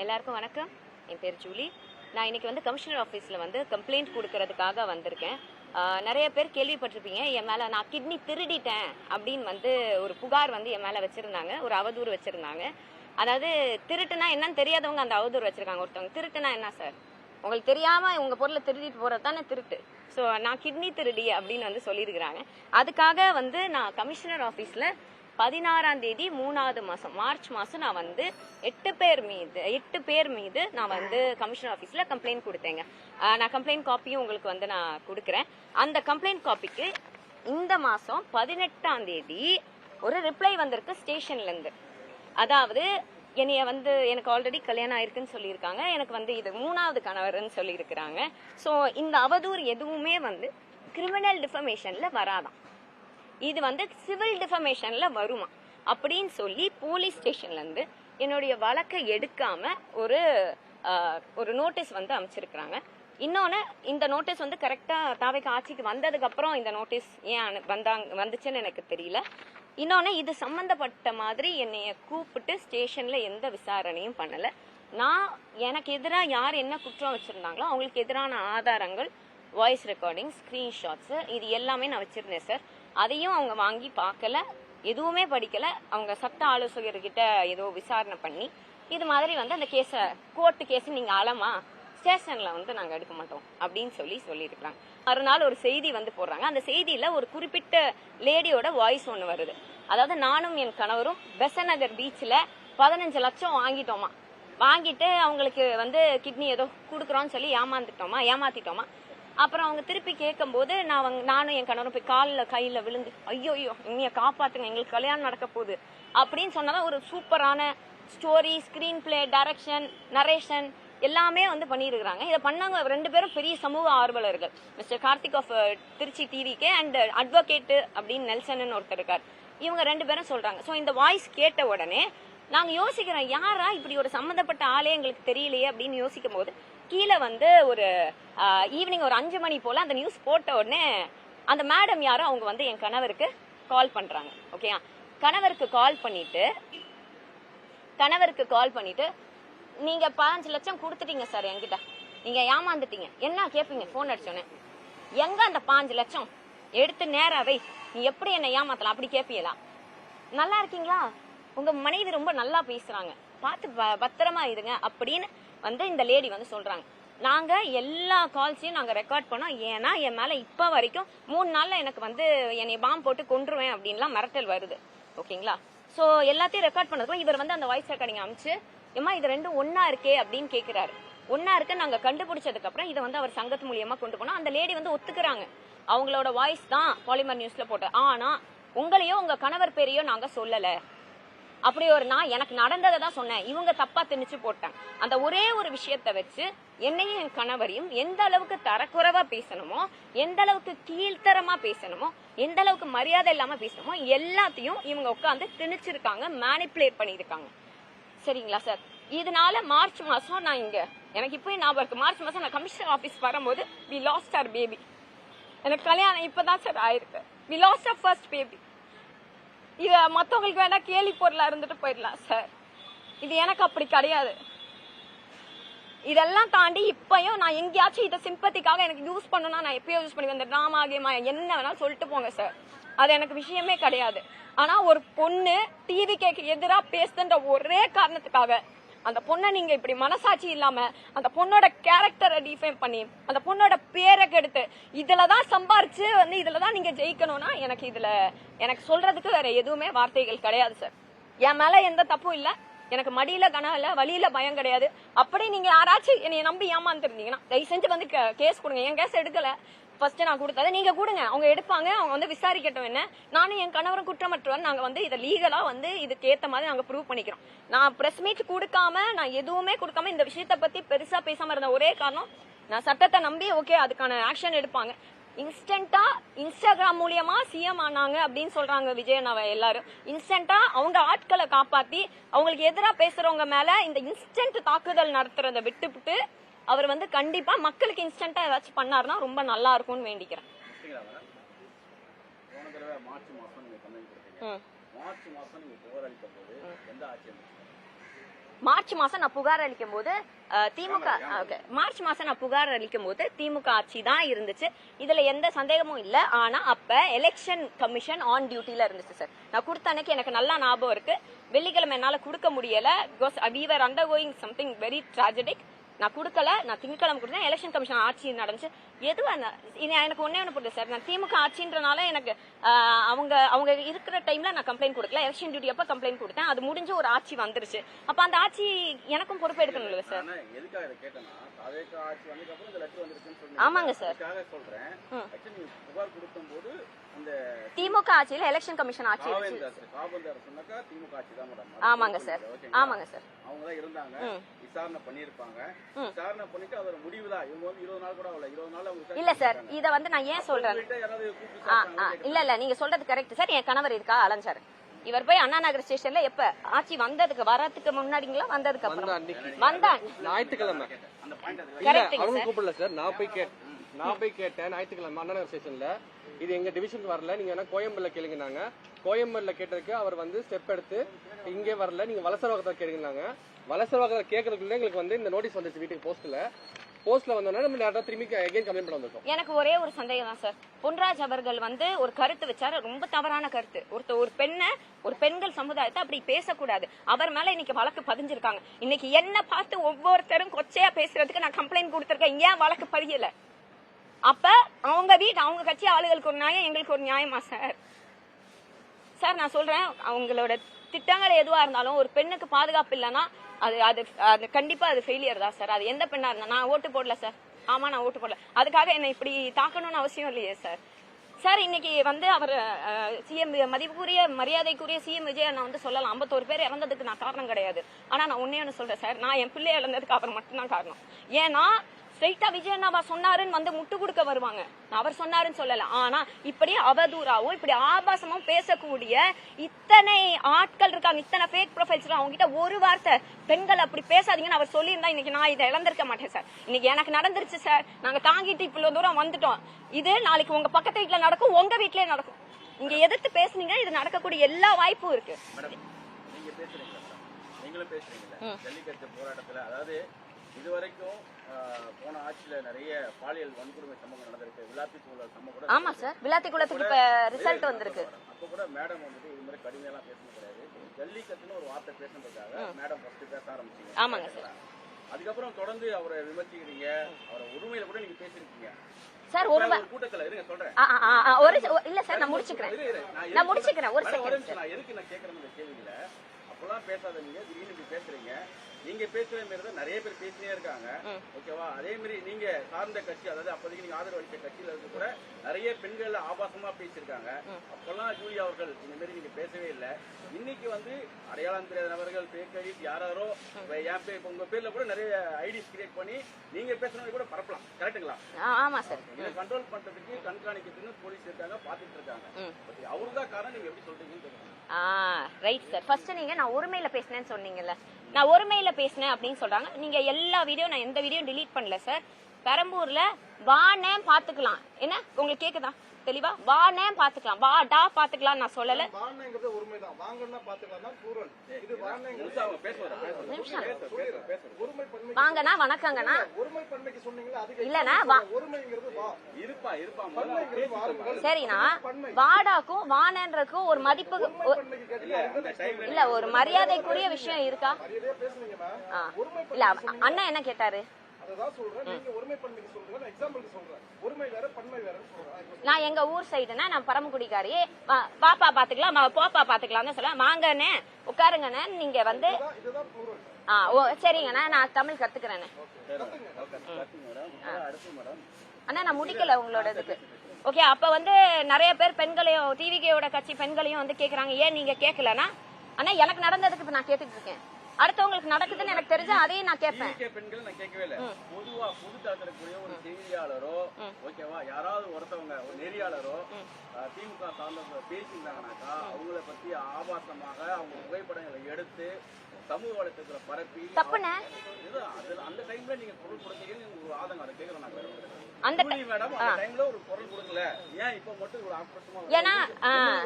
எல்லாருக்கும் வணக்கம். என் பேர் ஜூலி. நான் இன்னைக்கு வந்து கமிஷனர் ஆஃபீஸில் வந்து கம்ப்ளைண்ட் கொடுக்கறதுக்காக வந்திருக்கேன். நிறைய பேர் கேள்விப்பட்டிருப்பீங்க, என் மேலே நான் கிட்னி திருடிட்டேன் அப்படின்னு வந்து ஒரு புகார் வந்து என் மேலே வச்சுருந்தாங்க, ஒரு அவதூறு வச்சுருந்தாங்க. அதாவது திருட்டுனா என்னன்னு தெரியாதவங்க அந்த அவதூறு வச்சுருக்காங்க. ஒருத்தவங்க திருட்டுனா என்ன சார், உங்களுக்கு தெரியாமல் உங்கள் பொருளை திருடிட்டு போகிறது தானே திருட்டு. ஸோ நான் கிட்னி திருடி அப்படின்னு வந்து சொல்லியிருக்கிறாங்க. அதுக்காக வந்து நான் கமிஷனர் ஆஃபீஸில் 16ஆம் தேதி 3வது மாதம் மார்ச் மாதம் நான் வந்து 8 பேர் மீது நான் வந்து கமிஷனர் ஆஃபீஸில் கம்ப்ளைண்ட் கொடுத்தேங்க. நான் கம்ப்ளைண்ட் காப்பியும் உங்களுக்கு வந்து நான் கொடுக்குறேன். அந்த கம்ப்ளைண்ட் காப்பிக்கு இந்த மாதம் 18ஆம் தேதி ஒரு ரிப்ளை வந்திருக்கு ஸ்டேஷன்லேருந்து. அதாவது என்னைய வந்து எனக்கு ஆல்ரெடி கல்யாணம் ஆயிருக்குன்னு சொல்லியிருக்காங்க, எனக்கு வந்து இது 3வது கணவர்னு சொல்லியிருக்கிறாங்க. ஸோ இந்த அவதூறு எதுவுமே வந்து கிரிமினல் டிஃபமேஷனில் வராதான், இது வந்து சிவில் டிஃபமேஷன்ல வருமா அப்படின்னு சொல்லி போலீஸ் ஸ்டேஷன்லேருந்து என்னுடைய வழக்கை எடுக்காம ஒரு நோட்டீஸ் வந்து அமைச்சிருக்கிறாங்க. இன்னொன்று, இந்த நோட்டீஸ் வந்து கரெக்டாக தாவைக்கு ஆட்சிக்கு வந்ததுக்கு அப்புறம் இந்த நோட்டீஸ் ஏன் வந்துச்சுன்னு எனக்கு தெரியல. இன்னொன்று, இது சம்மந்தப்பட்ட மாதிரி என்னைய கூப்பிட்டு ஸ்டேஷனில் எந்த விசாரணையும் பண்ணலை. எனக்கு எதிராக யார் என்ன குற்றம் வச்சுருந்தாங்களோ அவங்களுக்கு எதிரான ஆதாரங்கள், வாய்ஸ் ரெக்கார்டிங், ஸ்க்ரீன்ஷாட்ஸு, இது எல்லாமே நான் வச்சுருந்தேன் சார். அதையும் அவங்க வாங்கி பார்க்கல, எதுவுமே படிக்கலை. அவங்க சட்ட ஆலோசகர்கிட்ட ஏதோ விசாரணை பண்ணி இது மாதிரி வந்து அந்த கேஸை கோர்ட்டு கேஸு நீங்கள் அலமா ஸ்டேஷனில் வந்து நாங்கள் எடுக்க மாட்டோம் அப்படின்னு சொல்லியிருக்கிறாங்க. மறுநாள் ஒரு செய்தி வந்து போடுறாங்க. அந்த செய்தியில் ஒரு குறிப்பிட்ட லேடியோட வாய்ஸ் ஒன்று வருது. அதாவது நானும் என் கணவரும் பெசநகர் பீச்சில் 15 லட்சம் வாங்கிட்டு அவங்களுக்கு வந்து கிட்னி ஏதோ கொடுக்குறோன்னு சொல்லி ஏமாத்திட்டோமா. அப்புறம் அவங்க திருப்பி கேட்கும்போது நானும் என் கணவரும் போய் கையில் விழுந்து ஐயோ இனிய காப்பாற்றுங்க, எங்களுக்கு கல்யாணம் நடக்க போகுது அப்படின்னு சொன்னதான் ஒரு சூப்பரான story, screen play, direction, narration எல்லாமே வந்து பண்ணியிருக்கிறாங்க. இதை பண்ணவங்க 2 பேரும் பெரிய சமூக ஆர்வலர்கள். Mister Karthik of Trichy TVK and advocate அப்படின்னு நெல்சன் ஒருத்தர் இருக்கார். இவங்க 2 பேரும் சொல்கிறாங்க. ஸோ இந்த வாய்ஸ் கேட்ட உடனே நாங்கள் யோசிக்கிறோம், யாரா இப்படி ஒரு சம்மந்தப்பட்ட ஆளே எங்களுக்கு தெரியலையே அப்படின்னு யோசிக்கும் போது கீழே வந்து ஒரு ஈவினிங் ஒரு 5 மணி போல் அந்த நியூஸ் போட்ட உடனே அந்த மேடம் யாரோ அவங்க வந்து என் கணவருக்கு கால் பண்ணுறாங்க. ஓகேயா, கணவருக்கு கால் பண்ணிட்டு நீங்கள் 15 லட்சம் கொடுத்துட்டீங்க சார் என்கிட்ட, நீங்கள் ஏமாந்துட்டீங்க, என்ன கேட்பீங்க ஃபோன் அடிச்சோன்னே, எங்கே அந்த 15 லட்சம் எடுத்து நேராவே நீ எப்படி என்னை ஏமாத்தலாம் அப்படி கேட்பீங்களா? நல்லா இருக்கீங்களா, உங்கள் மனைவி ரொம்ப நல்லா பேசுகிறாங்க, பார்த்து பத்திரமா இருங்க அப்படின்னு வந்து இந்த லேடி வந்து சொல்கிறாங்க. நாங்கள் எல்லா கால்ஸையும் நாங்கள் ரெக்கார்ட் பண்ணோம். ஏன்னா என் மேலே இப்போ வரைக்கும் 3 நாளில் எனக்கு வந்து என்னை பாம்பு போட்டு கொன்றுவேன் அப்படின்லாம் மிரட்டல் வருது. ஓகேங்களா, ஸோ எல்லாத்தையும் ரெக்கார்ட் பண்ணதுக்கும் இவர் வந்து அந்த வாய்ஸ் ரெக்கார்டிங் அமைச்சு, ஏமா இது 2 ஒன்றா இருக்கே அப்படின்னு கேட்குறாரு. ஒன்றா இருக்குன்னு நாங்கள் கண்டுபிடிச்சதுக்கப்புறம் இதை வந்து அவர் சங்கத்து மூலியமாக கொண்டு போனோம். அந்த லேடி வந்து ஒத்துக்கிறாங்க, அவங்களோட வாய்ஸ் தான் பாலிமர் நியூஸில் போட்டேன், ஆனால் உங்களையோ உங்கள் கணவர் பேரையோ நாங்கள் சொல்லலை, அப்படி நான் எனக்கு நடந்ததை தான் சொன்னேன், இவங்க தப்பா திணிச்சு போட்டாங்க. அந்த ஒரே ஒரு விஷயத்த வச்சு என்னையும் என் கணவரையும் எந்த அளவுக்கு தரக்குறைவா பேசணுமோ, எந்த அளவுக்கு கீழ்த்தரமா பேசணுமோ, எந்த அளவுக்கு மரியாதை இல்லாம பேசணுமோ எல்லாத்தையும் இவங்க உட்காந்து திணிச்சிருக்காங்க, மேனிப்புலேட் பண்ணியிருக்காங்க. சரிங்களா சார்? இதனால மார்ச் மாசம் நான் எனக்கு இப்போ ஞாபகம் இருக்கு, மார்ச் மாசம் நான் கமிஷனர் ஆஃபீஸ் வரும்போது we lost our baby. எனக்கு கல்யாணம் இப்பதான் சார் ஆயிருக்கு. we lost our first baby. இது மற்றவங்களுக்கு வேணா கேலி பொருளா இருந்துட்டு போயிடலாம் சார், இது எனக்கு அப்படி கிடையாது. இதெல்லாம் தாண்டி இப்பயும் நான் எங்கேயாச்சும் இதை சிம்பத்திக்காக எனக்கு யூஸ் பண்ணணும்னா நான் எப்பயோ யூஸ் பண்ணி வந்த டிராமா கேமா என்ன வேணாலும் சொல்லிட்டு போங்க சார், அது எனக்கு விஷயமே கிடையாது. ஆனா ஒரு பொண்ணு டிவி கேக்கு எதிராக பேசுன்ற ஒரே காரணத்துக்காக அந்த பொண்ணை நீங்க இப்படி மனசாட்சி இல்லாம அந்த பொண்ணோட கேரக்டரை டிஃபைன் பண்ணி அந்த பொண்ணோட பேரை கெடுத்து இதுலதான் சம்பாரிச்சு வந்து இதுலதான் நீங்க ஜெயிக்கணும்னா எனக்கு சொல்றதுக்கு வேற எதுவுமே வார்த்தைகள் கிடையாது சார். என் மேல எந்த தப்பும் இல்ல, எனக்கு மடியில கனம் இல்ல, வழியில பயம் கிடையாது. அப்படி நீங்க யாராச்சும் என்னைய நம்பி ஏமாந்துருந்தீங்கன்னா தயவு செஞ்சு வந்து கேஸ் கொடுங்க. என் கேஸ் எடுக்கல, ஃபர்ஸ்ட் நான் கொடுத்ததை நீங்க கொடுங்க, அவங்க எடுப்பாங்க, அவங்க வந்து விசாரிக்கட்டும். என்ன, நானும் என் கணவரும் குற்றமற்றவர், நாங்க வந்து இதை லீகலா வந்து இதுக்கு ஏத்த மாதிரி நாங்க ப்ரூவ் பண்ணிக்கிறோம். நான் பிரஸ் மீட் கொடுக்காம, நான் எதுவுமே கொடுக்காம இந்த விஷயத்த பத்தி பெருசா பேசாம இருந்த ஒரே காரணம், நான் சட்டத்தை நம்பி ஓகே அதுக்கான ஆக்ஷன் எடுப்பாங்க. இன்ஸ்டன்டா இன்ஸ்டாகிராம் மூலியமா சிஎம் ஆனாங்க அப்படின்னு சொல்றாங்க விஜயனாவை எல்லாரும். இன்ஸ்டன்டா அவங்க ஆட்களை காப்பாத்தி அவங்களுக்கு எதிராக பேசுறவங்க மேல இந்த இன்ஸ்டன்ட் தாக்குதல் நடத்துறதை விட்டுவிட்டு அவர் வந்து கண்டிப்பா மக்களுக்கு இன்ஸ்டன்டா ஏதாச்சும் பண்ணாருன்னா ரொம்ப நல்லா இருக்கும்னு வேண்டிக்கிறேன். மார்ச் மாசம் நான் புகார் அளிக்கும் போது திமுக மார்ச் மாசம் நான் புகார் அளிக்கும் போது திமுக ஆட்சி தான் இருந்துச்சு. இதுல எந்த சந்தேகமும் இல்ல. ஆனா அப்ப எலெக்ஷன் கமிஷன் ஆன் டியூட்டில இருந்துச்சு சார். நான் கொடுத்த அன்னைக்கு எனக்கு நல்லா ஞாபகம் இருக்கு. வெள்ளிக்கிழமை என்னால கொடுக்க முடியல. we were undergoing something very tragic. நான் கொடுக்கல. நான் திங்கக்கிழமை கொடுத்தேன். எலெக்ஷன் கமிஷன் ஆட்சி நடந்துச்சு. எதுவா எனக்கு ஒன்னே ஒண்ணு புரியுது சார். நான் திமுக ஆட்சின்றனால எனக்கு அவங்க இருக்கிற டைம்ல நான் கம்ப்ளைண்ட் கொடுக்கல. எலெக்ஷன் டியூட்டி அப்ப கம்ப்ளைண்ட் கொடுத்தேன். அது முடிஞ்சு ஒரு ஆட்சி வந்துருச்சு. அப்ப அந்த ஆட்சி எனக்கும் பொறுப்பு எடுக்கணும்ல சார். ஆமாங்க சார். திமுக ஆட்சியில எலெக்ஷன் கமிஷன் ஆட்சி. ஆமாங்க சார். ஆமாங்க சார். அவங்க தான் இருந்தாங்க. விசாரணை பண்ணிருப்பாங்க. விசாரணை பண்ணிட்டு அதோட முடிவு தான். இவங்க வந்து 20 நாள் கூட ஆகல. 20 நாள் அவங்க இல்ல சார். இத வந்து நான் ஏன் சொல்றேன்? இல்ல நீங்க சொல்றது கரெக்ட் சார். என் கணவர் இருக்கா அலைஞ்சாரு. இவர் போய் அண்ணா நகர் ஸ்டேஷன்ல எப்ப ஆட்சி வந்ததுக்கு வரதுக்கு முன்னாடிங்களா வந்ததுக்கு அப்புறம் வந்தா ஞாயிற்றுக்கிழமை அவங்க கூப்பிடல சார். நான் போய் கேட்டேன் ஞாயிற்றுக்கிழமை அண்ணா நகர் ஸ்டேஷன்ல. இது எங்க டிவிஷனுக்கு வரல, நீங்க வேணா கோயம்பேடுல கேளுங்கனாங்க. கோயம்பேடுல கேட்டதுக்கு அவர் வந்து ஸ்டெப் எடுத்து இங்கே வரல, நீங்க வலசரவாக்கத்தை கேளுங்கனாங்க. வலசரவாக்கத்தை கேட்கறதுக்குள்ள எங்களுக்கு வந்து இந்த நோட்டீஸ் வந்துச்சு வீட்டுக்கு போஸ்ட்ல வந்தோம்னா நம்ம நேரா திரும்பி அகைன் கம்ப்ளைண்ட் பண்ண வந்திருக்கோம். எனக்கு ஒரே ஒரு சந்தேகம் தான் சார். பொன்ராஜ் அவர்கள் வந்து ஒரு கருத்து வச்சாரு, ரொம்ப தவறான கருத்து. ஒரு பெண்கள் சமுதாயத்தை அப்படி பேசக்கூடாது. அவர் மேல இன்னைக்கு வழக்கு பதிஞ்சிருக்காங்க. இன்னைக்கு என்ன பார்த்து ஒவ்வொருத்தரும் கொச்சையா பேசுறதுக்கு நான் கம்ப்ளைண்ட் கொடுத்திருக்கேன். ஏன் வழக்கு பதியல? அப்ப அவங்க கட்சி ஆளுகளுக்கு ஒரு நியாயம், எங்களுக்கு ஒரு நியாயமா சார்? சார் நான் சொல்றேன், அவங்களோட திட்டங்கள் எதுவா இருந்தாலும் ஒரு பெண்ணுக்கு பாதுகாப்பு இல்லைன்னா அது கண்டிப்பா அது ஃபெயிலியர் தான் சார். அது எந்த பெண்ணா இருந்தா. நான் ஓட்டு போடல சார். ஆமா நான் ஓட்டு போடல. அதுக்காக என்ன இப்படி தாக்கணும்னு அவசியம் இல்லையே சார். சார் இன்னைக்கு வந்து அவர் சிஎம் மதிப்புக்குரிய மரியாதைக்குரிய சிஎம் விஜய் நான் வந்து சொல்லலாம் 51 பேர் இறந்ததுக்கு நான் காரணம் கிடையாது. ஆனா நான் ஒன்னே ஒண்ணு சொல்றேன் சார், நான் என் பிள்ளை இழந்ததுக்கு அவர் மட்டும்தான் காரணம். ஏன்னா ஸ்ட்ரைட்டா விஜய் அண்ணாவா சொன்னாருன்னு வந்து முட்டு கொடுக்க வருவாங்க. அவர் சொன்னாருன்னு சொல்லல. ஆனா இப்படி அவதூறாவும் இப்படி ஆபாசமும் பேசக்கூடிய இத்தனை ஆட்கள் இருக்காங்க, இத்தனை ஃபேக் ப்ரொஃபைல்ஸ். அவங்க கிட்ட ஒரு வார்த்தை பெண்கள் அப்படி பேசாதீங்கன்னு அவர் சொல்லியிருந்தா இன்னைக்கு நான் இதை இழந்திருக்க மாட்டேன் சார். இன்னைக்கு எனக்கு நடந்துருச்சு சார். நாங்க தாங்கிட்டு இவ்வளவு தூரம் வந்துட்டோம். இது நாளைக்கு உங்க பக்கத்து வீட்டுல நடக்கும், உங்க வீட்லயே நடக்கும். நீங்க எதிர்த்து பேசுனீங்க, இது நடக்கக்கூடிய எல்லா வாய்ப்பும் இருக்கு. ஜல்லிக்கட்டு போராட்டத்துல அதாவது இதுவரைக்கும் போன ஆட்சியில நிறைய பாலியல் வன்கொடுமை சம்பவம் நடந்திருக்கு. விளாத்திக்குள்ள சம்பவம் கூட. ஆமா சார், விளாத்திக்குளத்துக்கு இப்ப ரிசல்ட் வந்திருக்கு. அப்ப கூட மேடம் வந்துட்டு இது மாதிரி கடுமையெல்லாம் பேசணும் கிடையாது. ஜல்லிக்கட்டுன்னு ஒரு வார்த்தை பேசுறதுக்காக மேடம் ஃபர்ஸ்ட் பேச ஆரம்பிச்சீங்க. ஆமாங்க சார். அதுக்கப்புறம் தொடர்ந்து அவரை விமர்சிக்கிறீங்க. அவரை உரிமையில கூட நீங்க பேசிருக்கீங்க சார். ஒரு கூட்டத்துல இருங்க சொல்றேன். இல்ல சார் நான் முடிச்சுக்கிறேன் ஒரு செகண்ட். நான் எதுக்கு நான் கேக்குறேன் இந்த கேள்வியில அப்பெல்லாம் பேசாத நீங்க திடீர்னு பேசுறீங்க. நீங்க பேசுற மாதிரி தான் நிறைய பேர் பேசினே இருக்காங்க. ஓகேவா? அதே மாதிரி நீங்க சார்ந்த கட்சி, அதாவது அப்போதைக்கு நீங்க ஆதரவு அளித்த கட்சியில இருந்து கூட நிறைய பெண்கள் ஆபாசமா பேசியிருக்காங்க. அப்பெல்லாம் ஜூலி அவர்கள் இந்த மாதிரி நீங்க பேசவே இல்லை. இன்னைக்கு வந்து அடையாளம் தெரியாத நபர்கள் பேக் ஐடிஸ் யாரோ என் பேர் உங்க பேர்ல கூட நிறைய ஐடிஸ் கிரியேட் பண்ணி நீங்க பேசுறவங்க கூட பரப்பலாம். கரெக்டுங்களா? ஆமா சார். இதை கண்ட்ரோல் பண்றதுக்கு கண்காணிக்கிறதுக்கு போலீஸ் இருக்காங்க, பாத்துட்டு இருக்காங்க. அவருதான் காரணம். நீங்க எப்படி சொல்றீங்கன்னு தெரியும். Right sir. ஃபர்ஸ்ட் நீங்க நான் ஒருமையில பேசினேன்னு சொன்னீங்கல்ல, நான் ஒருமையில பேசினேன் அப்படின்னு சொல்றாங்க. நீங்க எல்லா வீடியோ நான் எந்த வீடியோ டிலீட் பண்ணல சார். பெரம்பூர்ல வானே பாத்துக்கலாம். என்ன உங்களுக்கு கேக்குதா தெளிவா? வானே பாத்துக்கலாம், வாடா பாத்துக்கலாம் நான் சொல்லல. வானேங்கிறது உரிமைதான், வாங்கன்னா பாத்துக்கலாம் தான் கூறல். இது வானேங்கிறது வாங்கனா வணக்கங்கனா ஒருமை பன்மைக்கு சொன்னீங்களா? அதுக்கு இல்லனா ஒருமைங்கிறது வா இருப்பா. சரினா வாடாக்கும் வானன்றதுக்கும் ஒரு மதிப்பு இல்ல, ஒரு மரியாதைக்குரிய விஷயம் இருக்கா? இல்ல அண்ணா என்ன கேட்டாரு? அதான் சொல்றேன். நீங்க ஒருமை பன்மைக்கு சொல்றீங்க, நான் எக்ஸாம்பிளுக்கு சொல்றேன். ஒருமை வேற பன்மை வேறன்னு சொல்றேன். நான் எங்க ஊர் சைடுனா நான் பரமக்குடிக்காரி. பாப்பா பாத்துக்கலாம், போப்பா பாத்துக்கலாம் சொல்ல. வாங்கண்ணே உட்காருங்கண்ணே. நீங்க வந்து இதுதான் ப்ளூரல். சரிங்கண்ணா நான் தமிழ் கத்துக்கிறேன். அண்ணா நான் முடிக்கல உங்களோட இதுக்கு. ஓகே, அப்ப வந்து நிறைய பேர் பெண்களையும் டிவிகேயோட கட்சி பெண்களையும் வந்து கேக்குறாங்க, ஏன் நீங்க கேட்கலன்னா? ஆனா எனக்கு நடந்ததுக்கு நான் கேட்டுட்டு இருக்கேன். அடுத்தவங்களுக்கு நடக்குதுன்னு எனக்கு தெரிஞ்சா அதையும் நான் கேட்பேன். பெண்கள் நான் கேட்கவே இல்லை. பொதுவா பொது தளத்திற்குரிய ஒரு செய்தியாளரோ ஓகேவா யாராவது ஒருத்தவங்க ஒரு நெறியாளரோ திமுக சார்ந்த பேசியிருந்தாங்கனாக்கா அவங்கள பத்தி ஆபாசமாக அவங்க புகைப்படங்களை எடுத்து சமூக வலைத்தளத்துல பரப்பி தப்புன்னு அதுதான் அந்த டைம்ல நீங்க குரல் கொடுத்தீங்கன்னு ஒரு ஆதங்கம் அதை கேட்கறேன் நான். அந்த மேடம் அந்த டைம்ல ஒரு குரல் கொடுக்கல, ஏன் இப்ப மட்டும் ஒரு ஆக்ரோஷமா ஏன்னா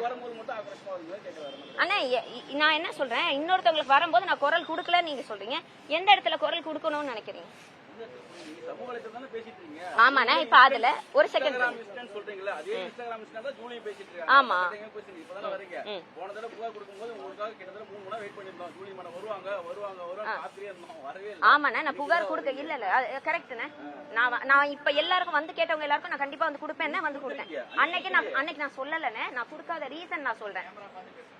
வரும்போது மட்டும் ஆக்ரோஷமா வரும்போது கேட்கறாரு. அண்ணா நான் என்ன சொல்றேன், இன்னொருத்தவங்களுக்கு வரும்போது நான் குரல் கொடுக்கலன்னு நீங்க சொல்றீங்க. எந்த இடத்துல குரல் கொடுக்கணும்னு நினைக்கிறீங்க? சமூக வலைத்தளத்துல தானே பேசிட்டு இருக்கீங்க. ஆமாண்ணா, இப்ப அதுல ஒரு செகண்ட் சொல்றீங்களா, அதே இன்ஸ்டாகிராம் தான் ஜூலி பேசிட்டு இருக்காங்க. ஆமா இப்பதானே வரீங்க. போன தடவை புகார் கொடுக்கும்போது உங்களுக்காக கிட்டத்தட்ட 3 மணி நேரம் வெயிட் பண்ணிருந்தோம். ஜூலி மேடம் வருவாங்க காத்திரியே இருந்தோம், வரவே இல்லை. ஆமாண்ணா, நான் புகார் கொடுக்க இல்ல கரெக்ட்ண்ணே. நான் இப்ப எல்லாருக்கும் வந்து கேட்டவங்க எல்லாருக்கும் நான் கண்டிப்பா வந்து கொடுப்பேன், வந்து கொடுத்தேன். அன்னைக்கு நான் சொல்லலண்ணே, நான் கொடுக்காத ரீசன் நான் சொல்றேன்.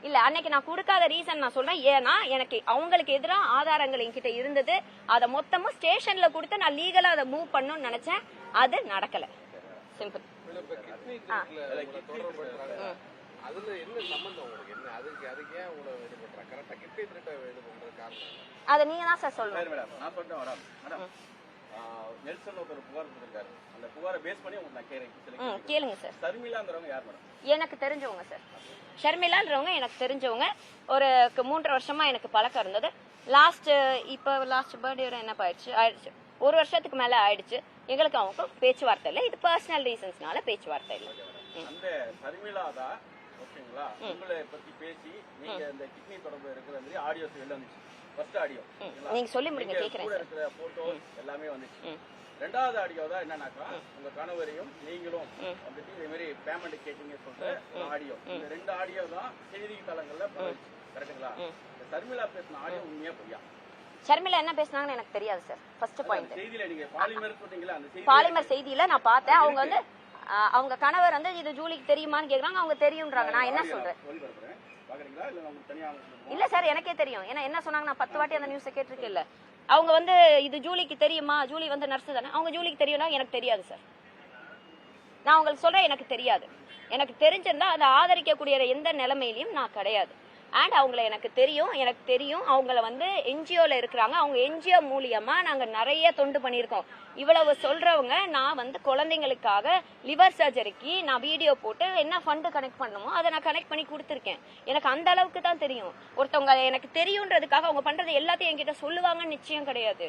இல்ல அன்னைக்கு நான் கொடுக்காத ரீசன் நான் சொல்றேன். ஏன்னா எனக்கு அவங்களுக்கு எதிராக ஆதாரங்கள் என்கிட்ட இருந்தது. அதை மொத்தமும் ஸ்டேஷன்ல கொடுத்து நான் லீகலா அதை மூவ் பண்ணணும்னு நினைச்சேன். அது நடக்கல. சிம்பிள். அதுல என்ன சம்பந்தம் உங்களுக்கு? என்ன அதுக்கு ஏன் உங்களை இது பண்றாங்க? கரெக்டா கிட்னி திருட்ட இது பண்றது காரணம்? அதை நீங்க தான் சார் சொல்லணும். மேடம் நான் சொல்றேன் மேடம். நெல்சன் ஒரு புகார் கொடுத்திருக்காரு. அந்த புகாரை பேஸ் பண்ணி உங்களுக்கு நான் கேக்குறேன். கேளுங்க சார். ஷர்மிளான்றவங்க யார் மேடம்? எனக்கு தெரிஞ்சவங்க சார். ஷர்மிளான்றவங்க எனக்கு தெரிஞ்சவங்க. ஒரு 3 வருஷமா எனக்கு பழக்கம் இருந்தது. லாஸ்ட் பர்த்டே என்ன ஆயிடுச்சு, 1 வருஷத்துக்கு மேல ஆயிடுச்சு. எங்களுக்கு அவங்க பேச்சுவார்த்தை இல்லை. இது பர்சனல் ரீசன்ஸ்னால பேச்சுவார்த்தை இல்லை. அந்த ஷர்மிளா தான் ஓகேங்களா உங்களை பத்தி பேசி நீங்க இந்த கிட்னி தொடர்பு இருக்கிற மாதிரி ஆடியோஸ் வெளில வந்துச்சு. ஃபர்ஸ்ட் ஆடியோ நீங்க சொல்லி முடிங்க, கேக்குறேன். கூட இருக்கிற போட்டோஸ் எல்லாமே வந்துச்சு. ரெண்டாவது ஆடியோ தான் என்னன்னாக்கா உங்க கணவரையும் நீங்களும் வந்துட்டு இதே மாதிரி பேமெண்ட் கேட்டீங்க சொல்ற ஆடியோ. இந்த 2 ஆடியோ தான் செய்தி தளங்கள்ல கரெக்டுங்களா? இந்த ஷர்மிளா பேசின ஆடியோ உண்மையா பொய்யா? ஷர்மிளா என்ன பேசினாங்கன்னு எனக்கு தெரியாது சார். ஃபர்ஸ்ட் பாயிண்ட், செய்தியில நீங்க பாலிமர் சொன்னீங்களா, அந்த செய்தி பாலிமர் செய்தியில நான் பார்த்தேன். அவங்க வந்து அவங்க கணவர் வந்து இது ஜூலிக்கு தெரியுமான்னு கேக்குறாங்க. அவங்க தெரியும்ன்றாங்க. நான் என்ன சொல்றேன், இல்ல சார் எனக்கே தெரியும். ஏன்னா என்ன சொன்னாங்க, நான் 10 வாட்டி அந்த நியூஸை கேட்டிருக்கேன். இல்ல அவங்க வந்து இது ஜூலிக்கு தெரியுமா, ஜூலி வந்து நர்ஸ் தானே, அவங்க ஜூலிக்கு தெரியும்னா எனக்கு தெரியாது சார். நான் உங்களுக்கு சொல்றேன், எனக்கு தெரியாது. எனக்கு தெரிஞ்சிருந்தா அதை ஆதரிக்கக்கூடிய எந்த நிலைமையிலையும் நான் கிடையாது. அண்ட் அவங்கள எனக்கு தெரியும். அவங்கள வந்து என்ஜிஓல இருக்கிறாங்க. அவங்க என்ஜிஓ மூலியமா நாங்க நிறைய தொண்டு பண்ணியிருக்கோம். இவ்வளவு சொல்றவங்க, நான் வந்து குழந்தைங்களுக்காக லிவர் சர்ஜரிக்கு நான் வீடியோ போட்டு என்ன ஃபண்டு கனெக்ட் பண்ணணுமோ அதை நான் கனெக்ட் பண்ணி கொடுத்துருக்கேன். எனக்கு அந்த அளவுக்கு தான் தெரியும். ஒருத்தவங்க எனக்கு தெரியுன்றதுக்காக அவங்க பண்றது எல்லாத்தையும் என்கிட்ட சொல்லுவாங்கன்னு நிச்சயம் கிடையாது.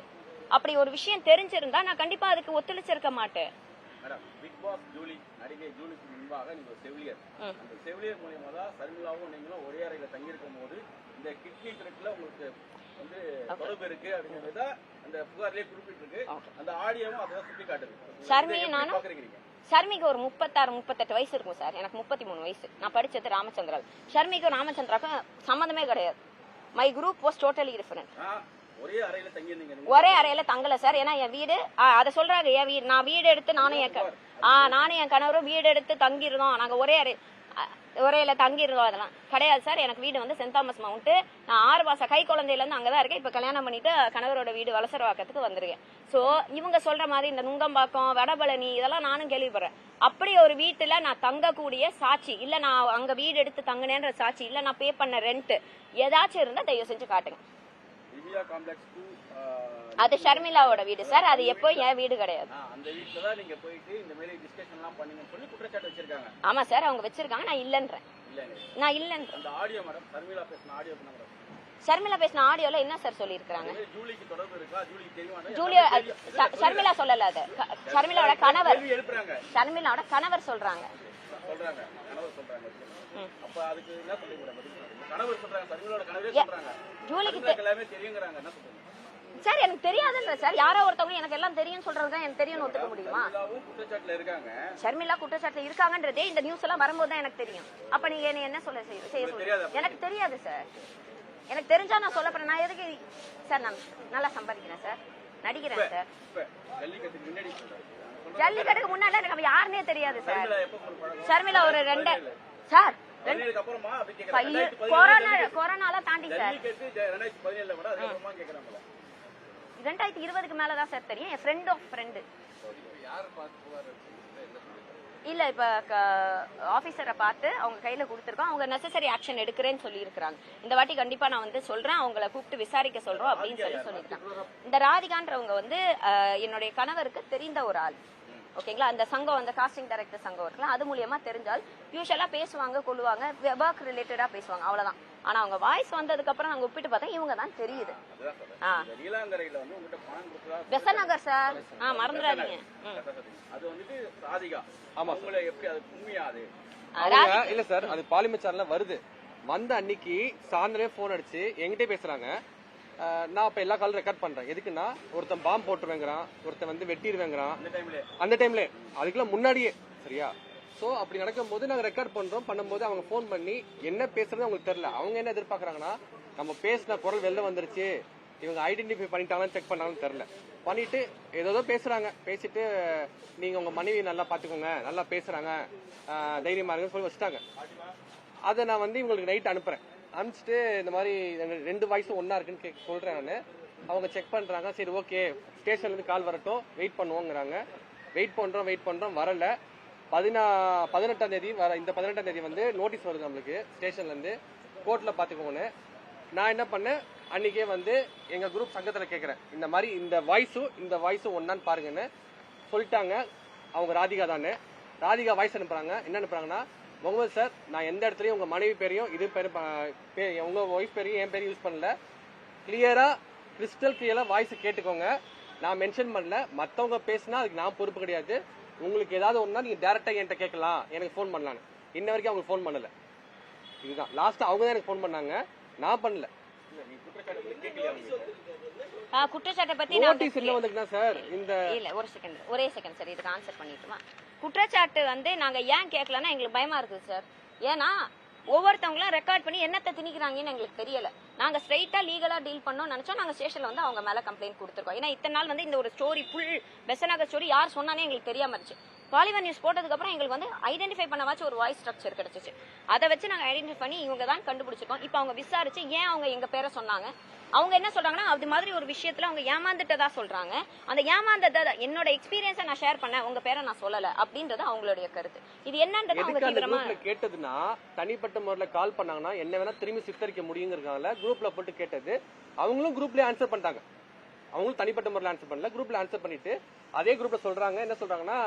அப்படி ஒரு விஷயம் தெரிஞ்சிருந்தா நான் கண்டிப்பா அதுக்கு ஒத்துழைச்சிருக்க மாட்டேன். பிக் பாஸ் ஜூலி நடிகை ஜூலிக்கு முன்பாக நீங்க ஒரு செவிலியர். அந்த செவிலியர் மூலியமா தான் ஷர்மிளாவும் நீங்களும் ஒரே அறையில தங்கியிருக்கும் போது இந்த கிட்னி திருட்டுல உங்களுக்கு வந்து தொடர்பு இருக்கு அப்படிங்கிறத அந்த புகார்லயே குறிப்பிட்டிருக்கு. அந்த ஆடியோவும் அதை சுட்டி காட்டுது. ஷர்மிக்கு ஒரு 36-38 வயசு இருக்கும் சார். எனக்கு 33 வயசு. நான் படிச்சது ராமச்சந்திரா. ஷர்மிக்கும் ராமச்சந்திராக்கும் சம்மந்தமே கிடையாது. My group was totally different. ஒரே அறையில தங்கியிருந்தீங்க? ஒரே அறையில தங்கல சார். ஏன்னா என் வீடு அதை சொல்றாங்க, என் வீடு நான் வீடு எடுத்து நானும் என் கணவரும் வீடு எடுத்து தங்கிருந்தோம். நாங்க ஒரே அறையில தங்கிருந்தோம். அதெல்லாம் கிடையாது சார். எனக்கு வீடு வந்து சென்ட் தாமஸ் மவுண்ட். நான் 6 மாசம் கை குழந்தையில இருந்து அங்கதான் இருக்கேன். இப்ப கல்யாணம் பண்ணிட்டு கணவரோட வீடு வலசரவாக்கத்துக்கு வந்திருக்கேன். சோ இவங்க சொல்ற மாதிரி இந்த நுங்கம்பாக்கம், வடபழனி இதெல்லாம் நானும் கேள்விப்படுறேன். அப்படி ஒரு வீட்டுல நான் தங்கக்கூடிய சாட்சி இல்ல, நான் அங்க வீடு எடுத்து தங்கினேன்ற சாட்சி இல்ல, நான் பே பண்ண ரெண்ட் ஏதாச்சும் இருந்தா தயவு செஞ்சு காட்டுங்க. அது ஷர்மிளாவோட வீடு சார். அது எப்போ என் வீடு கிடையாது. அந்த வீட்ல தான் நீங்க போயிட்டு இந்த மாதிரி டிஸ்கஷன்லாம் பண்ணீங்கன்னு சொல்லி குற்றச்சாட்டு வச்சிருக்காங்க. ஆமா சார், அவங்க வச்சிருக்காங்க. நான் இல்லன்றேன். அந்த ஆடியோ மேடம் ஷர்மிளா பேசின ஆடியோ என்ன மேடம்? ஷர்மிளா பேசின ஆடியோல என்ன சார் சொல்லி இருக்காங்க? ஜூலிக்கு தொடர்பு இருக்கா, ஜூலிக்கு தெரியுமா? ஷர்மிளா சொல்லல. அது ஷர்மிளாவோட கணவர். ஷர்மிளாவோட கணவர் சொல்றாங்க. அப்ப அதுக்கு என்ன சொல்றீங்க மேடம்? கணவர் சொல்றாங்க, ஷர்மிளாவோட கணவரே சொல்றாங்க ஜூலிக்கு எல்லாமே தெரியும்ங்கறாங்க. என்ன சொல்றீங்க சார்? எனக்கு தெரியாதுன்ற சார். யாரோ ஒருத்தவங்க எனக்கு எல்லாம் தெரியும் சொல்றதுதான் எனக்கு தெரியும்னு ஒத்துக்க முடியுமா? குற்றச்சாட்டுல இருக்காங்க. ஷர்மிளா குற்றச்சாட்டுல இருக்காங்கன்றதே இந்த நியூஸ் எல்லாம் வரும்போது தான் எனக்கு தெரியும். அப்ப நீங்க என்ன செய்ய சொல்லுங்க? எனக்கு தெரியாது சார். எனக்கு தெரிஞ்சா நான் சொல்ல போறேன். நான் எதுக்கு சார்? நான் நல்லா சம்பாதிக்கிறேன் சார், நடிக்கிறேன் சார். ஜல்லிக்கட்டுக்கு முன்னாடி எனக்கு யாருன்னே தெரியாது சார். ஷர்மிளா ஒரு 2 சார் கொரோனால தாண்டி சார் 2020க்கு மேலதான் சார் தெரியும். என் ஃப்ரெண்ட் ஆஃப் ஃப்ரெண்டு இல்ல, இப்ப ஆபீசரை பார்த்து அவங்க கையில கொடுத்துருக்கோம். அவங்க நெசசரி ஆக்ஷன் எடுக்கிறேன்னு சொல்லி இருக்கிறாங்க. இந்த வாட்டி கண்டிப்பா நான் வந்து சொல்றேன், அவங்களை கூப்பிட்டு விசாரிக்க சொல்றோம் அப்படின்னு சொல்லியிருக்காங்க. இந்த ராதிகான்றவங்க வந்து என்னுடைய கணவருக்கு தெரிந்த ஒரு ஆள். ஓகேங்களா? அந்த சங்கம், அந்த காஸ்டிங் டைரக்டர் சங்கம் இருக்கலாம், அது மூலியமா தெரிஞ்சால் யூஸ்வலா பேசுவாங்க, கொள்ளுவாங்க, ஒர்க் ரிலேட்டடா பேசுவாங்க, அவ்வளவுதான். ஆனா அவங்க வாய்ஸ் வந்ததுக்கு அப்புறம் நாங்க ஒப்பிட்டு பார்த்தா இவங்க தான் தெரியுது. நீலாங்கரையில வந்து உங்ககிட்ட பணம் கொடுத்ததா பெசநகர் சார். மறந்துடாதீங்க. அது வந்துட்டு ராதிகா. ஆமா உங்களை எப்படி அது உண்மையா அது? அவங்க இல்ல சார், அது பாலிமர் சேனல்ல வருது. வந்த அன்னைக்கு சாயந்தரமே போன் அடிச்சு என்கிட்ட பேசுறாங்க. நான் அப்ப எல்லா காலும் ரெக்கார்ட் பண்றேன். எதுக்குன்னா ஒருத்தன் பாம்பு போட்டுருவேங்கிறான், ஒருத்தன் வந்து வெட்டிடுவேங்கிறான் அந்த டைம்ல, அதுக்கெல்லாம் முன்னாடியே. சரியா? சோ அப்படி நடக்கும் போது நாங்க ரெக்கார்ட் பண்ணும்போது அவங்க போன் பண்ணி என்ன பேசுறது அவங்களுக்கு தெரியல. அவங்க என்ன எதிர்பார்க்கறாங்கன்னா, நம்ம பேசின குரல் வெளில வந்துருச்சு, இவங்க ஐடென்டிஃபை பண்ணிட்டாங்கன்னு செக் பண்ணாங்கன்னு தெரியல. பண்ணிட்டு ஏதோ பேசுறாங்க. பேசிட்டு நீங்க உங்க மனைவி நல்லா பாத்துக்கோங்க, நல்லா பேசுறாங்க, தைரியமா இருக்குன்னு சொல்லி வச்சுட்டாங்க. அதை நான் வந்து இவங்களுக்கு நைட் அனுப்புறேன். அனுப்பிச்சிட்டு இந்த மாதிரி 2 வாய்ஸும் ஒன்னா இருக்குன்னு சொல்றேன் நான். அவங்க செக் பண்றாங்க. சரி ஓகே, ஸ்டேஷன்ல இருந்து கால் வரட்டும், வெயிட் பண்ணுவோங்கிறாங்க. வெயிட் பண்றோம் வரல. 18ஆம் தேதி இந்த 18ஆம் தேதி வந்து நோட்டீஸ் வருது நம்மளுக்கு ஸ்டேஷன்ல இருந்து, கோர்ட்ல பாத்துக்கோங்கன்னு. நான் என்ன பண்ணேன், அன்னைக்கே வந்து எங்க குரூப் சங்கத்துல கேக்குறேன், இந்த மாதிரி இந்த வாய்ஸும் ஒன்னான்னு பாருங்கன்னு சொல்லிட்டாங்க. அவங்க ராதிகா தானே. ராதிகா வாய்ஸ் அனுப்புறாங்க. என்ன அனுப்புறாங்கன்னா, முகமது சார், நான் எந்த இடத்துலயும் உங்க மனைவி பேரையும் உங்க ஒய்ஃப் பேரையும் என் பேரையும் யூஸ் பண்ணல. கிறிஸ்டல் கிளியரா வாய்ஸ் கேட்டுக்கோங்க. நான் மென்ஷன் பண்ணல. மத்தவங்க பேசினா அதுக்கு நான் பொறுப்பு கிடையாது. உங்களுக்கு ஏதாவது ஒண்ணா நீங்க டைரக்டா என்கிட்ட கேட்கலாம், எனக்கு போன் பண்ணலான்னு. இன்ன வரைக்கும் அவங்க போன் பண்ணல. இதுதான் லாஸ்ட். அவங்க தான் எனக்கு போன் பண்ணாங்க, நான் பண்ணல. குற்றச்சாட்டை பத்தி நோட்டீஸ் இல்ல வந்துக்குனா சார் இந்த இல்ல ஒரே செகண்ட் சார், இதுக்கு ஆன்சர் பண்ணிட்டுமா. குற்றச்சாட்டு வந்து நாங்க ஏன் கேட்கலன்னா எங்களுக்கு பயமா இருக்குது சார். ஏன்னா ஒவ்வொருத்தவங்களும் ரெக்கார்ட் பண்ணி என்னத்தை திணிக்கிறாங்கன்னு எங்களுக்கு தெரியல. நாங்க ஸ்ட்ரைட்டா லீகலா டீல் பண்ணோம்னு நினைச்சோம். நாங்க ஸ்டேஷன்ல வந்து அவங்க மேல கம்ப்ளைண்ட் கொடுத்துருக்கோம். ஏன்னா இத்தனை நாள் வந்து இந்த ஒரு ஸ்டோரி ஃபுல் பெசநகர் ஸ்டோரி யார் சொன்னானே எங்களுக்கு தெரியாம இருந்துச்சு. பாலிமர் நியூஸ் போட்டதுக்கு அப்புறம் எங்களுக்கு வந்து ஐடென்டிஃபை பண்ணவாச்சும் ஒரு வாய்ஸ் ஸ்ட்ரக்சர் கிடைச்சிச்சு. அதை வச்சு நாங்க ஐடென்டிஃபை பண்ணி இவங்க தான் கண்டுபிடிச்சிருக்கோம். இப்போ அவங்க விசாரிச்சு ஏன் அவங்க எங்க பேரை சொன்னாங்க, அவங்க என்ன சொல்றாங்கன்னா, அது மாதிரி ஒரு விஷயத்துல அவங்க ஏமாந்துட்டதா சொல்றாங்க. அந்த ஏமாந்ததை என்னோட எக்ஸ்பீரியன்ஸை நான் ஷேர் பண்ணேன், உங்க பேரை நான் சொல்லல அப்படின்றது அவங்களுடைய கருத்து. இது என்னன்றது அவங்க தீவிரமா கேட்டதுன்னா, தனிப்பட்ட முறையில கால் பண்ணாங்கன்னா என்ன வேணா திரும்பி சித்தரிக்க முடியுங்கிறதுனால குரூப்ல போட்டு கேட்டது. அவங்களும் குரூப்லயே ஆன்சர் பண்ணிட்டாங்க. அவங்களும் தனிப்பட்ட முறையில் ஆன்சர் பண்ணல, குரூப்ல ஆன்சர் பண்ணிட்டு அதே குரூப்ல சொல்றாங்க. என்ன சொல்றாங்கன்னா,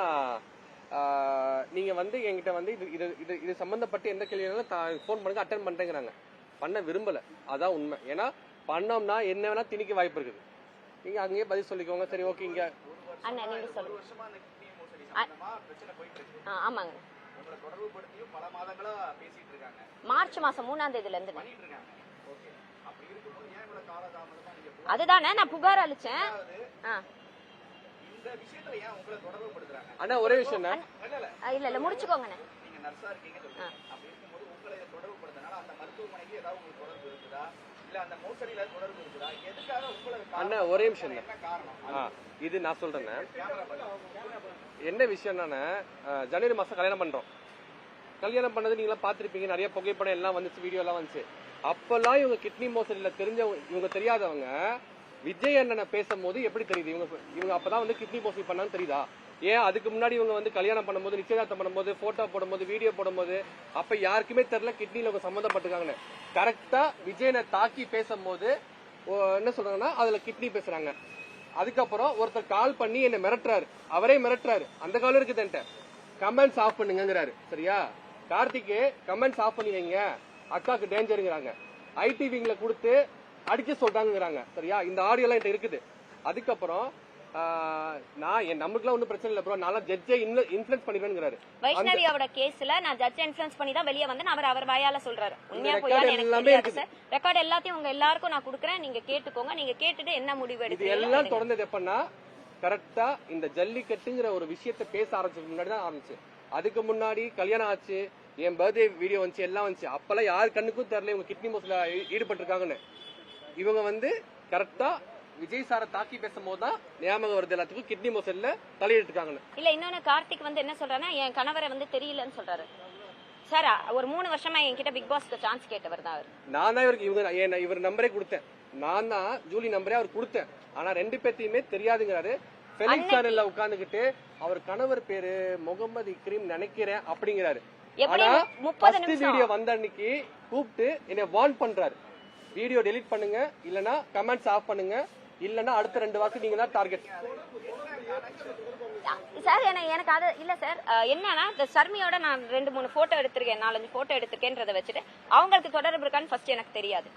நீங்க வந்து என்கிட்ட வந்து இது சம்பந்தப்பட்டு எந்த கேள்வினாலும் போன் பண்ணுங்க, அட்டன் பண்றேங்கிறாங்க. பண்ண விரும்பல, அதான் உண்மை. ஏன்னா பண்ணோம்னா என்ன வேணா திணிக்க வாய்ப்பு இருக்குது. நீங்க அங்கேயே பதில் சொல்லிக்கோங்க. சரி ஓகே. இங்க அண்ணா நீங்க சொல்லுங்க. ஆமாங்க, மார்ச் மாசம் 3ஆம் தேதியில இருந்து அதுதானே நான் புகார் அளிச்சேன். அண்ணா ஒரே விஷயம் இல்ல முடிச்சுக்கோங்க. அண்ணா ஒரே விஷயம் இது நான் சொல்றேன். என்ன விஷயம்னா, ஜனவரி மாசம் கல்யாணம் பண்றோம். கல்யாணம் பண்ணது நீங்க பாத்திருப்பீங்க, நிறைய புகைப்படம் எல்லாம் வந்துச்சு, வீடியோ எல்லாம் வந்துச்சு. அப்பெல்லாம் இவங்க கிட்னி மோசடியில தெரிஞ்சவங்க, இவங்க தெரியாதவங்க விஜய் அண்ணனை பேசும்போது எப்படி தெரியுது இவங்க அப்பதான் வந்து கிட்னி மோசடி பண்ணான்னு தெரியுதா? ஏன் அதுக்கு முன்னாடி இவங்க வந்து கல்யாணம் பண்ணும்போது, நிச்சயதார்த்தம் பண்ணும்போது, போட்டோ போடும்போது, வீடியோ போடும்போது அப்ப யாருக்குமே தெரியல கிட்னில அவங்க சம்பந்தப்பட்டிருக்காங்கன்னு. கரெக்டா விஜயனை தாக்கி பேசும்போது என்ன சொல்றாங்கன்னா, அதுல கிட்னி பேசுறாங்க. அதுக்கப்புறம் ஒருத்தர் கால் பண்ணி என்ன மிரட்டுறாரு, அவரே மிரட்டுறாரு. அந்த காலம் இருக்குது என்கிட்ட, கமெண்ட்ஸ் ஆஃப் பண்ணுங்கிறாரு. சரியா? கார்த்திக் கமெண்ட்ஸ் ஆஃப் பண்ணி வைங்க, அக்காக்கு டேஞ்சருங்கிறாங்க. ஐடி விங்ல கொடுத்து அடிச்சு சொல்றாங்கிறாங்க. சரியா? இந்த ஆடியோ எல்லாம் என்கிட்ட இருக்குது. அதுக்கப்புறம் நம்மளுக்குலாம் ஒன்றும் பிரச்சனை இல்லை ப்ரோ, நான் ஜட்ஜை இன்ஃப்ளூயன்ஸ் பண்ணிடுவேங்கிறாரு. வைஷ்ணவியோட கேஸ்ல நான் ஜட்ஜை இன்ஃப்ளூயன்ஸ் பண்ணி தான் வெளியே வந்து அவர் வாயால சொல்றாரு. உண்மையா போயான்னு எனக்கு தெரியாது சார். ரெக்கார்ட் எல்லாத்தையும் உங்க எல்லாருக்கும் நான் கொடுக்குறேன், நீங்க கேட்டுக்கோங்க. நீங்க கேட்டுட்டு என்ன முடிவு எடுத்து எல்லாம் தொடர்ந்தது எப்பன்னா, கரெக்டா இந்த ஜல்லிக்கட்டுங்கிற ஒரு விஷயத்த பேச ஆரம்பிச்சதுக்கு முன்னாடி தான் ஆரம்பிச்சு. அதுக்கு முன்னாடி கல்யாணம் ஆச்சு, என் பர்த்டே வீடியோ வந்துச்சு, எல்லாம் வந்துச்சு. அப்பெல்லாம் யாரு கண்ணுக்கும் தெரியல இவங்க கிட்னி மோசடில ஈடுபட்டு இருக்காங்கன்னு. இவங்க வந்து கரெக்டா விஜய் சாரை தாக்கி பேசும்போது தான் ஞாபகம் வருது எல்லாத்துக்கும் கிட்னி மோசடில தலையிட்டு இருக்காங்கன்னு. இல்ல இன்னொன்னு கார்த்திக் வந்து என்ன சொல்றாருன்னா, என் கணவரை வந்து தெரியலன்னு சொல்றாரு. சார் ஒரு 3 வருஷமா என்கிட்ட பிக் பாஸ்க்கு சான்ஸ் கேட்டவர் தான் அவர். நான் தான் இவருக்கு இவர் நம்பரே கொடுத்தேன். நான் தான் ஜூலி நம்பரே அவர் கொடுத்தேன். ஆனா 2 பேத்தையுமே தெரியாதுங்கிறாரு. ஃபெலிக்ஸ் சேனல்ல உட்கார்ந்துகிட்டு அவர் கணவர் பேரு முகமது இக்ரீம் நினைக்கிறேன் அப்படிங்கிறாரு. ஆனா 30 வீடியோ வந்த அன்னைக்கு கூப்பிட்டு என்னை வார்ன் பண்றாரு, வீடியோ டெலிட் பண்ணுங்க, இல்லனா கமெண்ட்ஸ் ஆஃப் பண்ணுங்க, இல்லன்னா அடுத்த 2 வாரத்துக்கு நீங்க தான் டார்கெட். சார் எனக்கு அது இல்ல சார். என்னன்னா இந்த சர்மியோட நான் 2-3 போட்டோ எடுத்திருக்கேன், 4-5 போட்டோ எடுத்திருக்கேன்றதை வச்சுட்டு அவங்களுக்கு தொடர்பு இருக்கான்னு ஃபர்ஸ்ட் எனக்கு தெரியாது.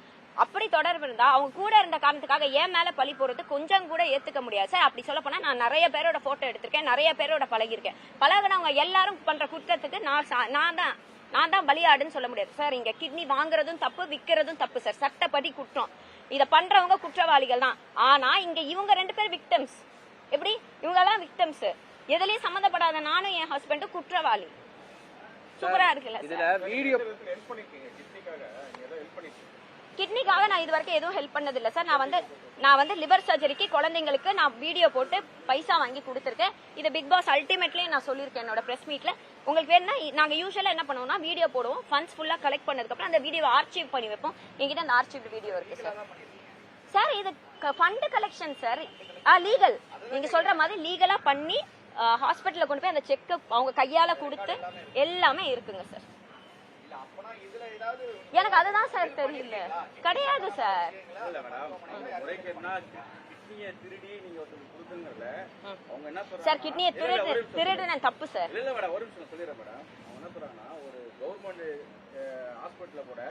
அப்படி தொடர்பு இருந்தா அவங்க கூட இருந்த காரணத்துக்காக ஏன் மேல பழி போறது கொஞ்சம் கூட ஏத்துக்க முடியாது சார். அப்படி சொல்ல போனா நான் நிறைய பேரோட போட்டோ எடுத்திருக்கேன், நிறைய பேரோட பழகிருக்கேன். பழகினவங்க எல்லாரும் பண்ற குற்றத்துக்கு நான் தான் பலியாடுன்னு சொல்ல முடியாது சார். இங்க கிட்னி வாங்குறதும் தப்பு, விக்கிறதும் தப்பு சார். சட்டப்படி குற்றம். இத பண்றவங்க குற்றவாளிகள் தான். ஆனா இங்க இவங்க 2 பேர் விக்டிம்ஸ். எப்படி இவங்க எல்லாம் விக்டிம்ஸ், எதுலயும் சம்பந்தப்படாத நானும் என் ஹஸ்பண்டும் குற்றவாளி. சூப்பரா இருக்குல்ல இதுல வீடியோ ஹெல்ப் பண்ணிருக்கீங்க கிட்னிக்காக, ஏதோ ஹெல்ப் பண்ணிருக்கீங்க. கிட்னிக்காக நான் இது வரைக்கும் எதுவும் ஹெல்ப் பண்ணது இல்ல சார். நான் வந்து லிவர் சர்ஜரிக்கு குழந்தைங்களுக்கு நான் வீடியோ போட்டு பைசா வாங்கி கொடுத்துருக்கேன். இது பிக் பாஸ் அல்டிமேட்லயும் நான் சொல்லியிருக்கேன் என்னோட பிரஸ் மீட்ல. உங்களுக்கு வேணும்னா நாங்க யூஸ்வலா என்ன பண்ணுவோம்னா வீடியோ போடுவோம், ஃபண்ட்ஸ் ஃபுல்லா கலெக்ட் பண்ணதுக்கு அப்புறம் அந்த வீடியோ ஆர்ச்சீவ் பண்ணி வைப்போம். என்கிட்ட அந்த ஆர்ச்சீவ் வீடியோ இருக்கு சார். சார் இது ஃபண்ட் கலெக்ஷன் சார், லீகல். நீங்க சொல்ற மாதிரி லீகலா பண்ணி ஹாஸ்பிட்டல்ல கொண்டு போய் அந்த செக்கப் அவங்க கையால கொடுத்து எல்லாமே இருக்குங்க சார். எனக்கு அதுதான் சார் தெரியல. கிடையாது சார். இல்ல மேடம், முறைகேடுனா கிட்னியை திருடி நீங்க ஒருத்தருக்கு கொடுத்தீங்கல்ல, அவங்க என்ன சொல்றாங்க சார் கிட்னியை திருடுன தப்பு சார். இல்ல மேடம், ஒரு நிமிஷம் சொல்லிடுறேன் மேடம். அவங்க என்ன சொல்றாங்கன்னா ஒரு கவர்மெண்ட் ஹாஸ்பிட்டல்ல கூட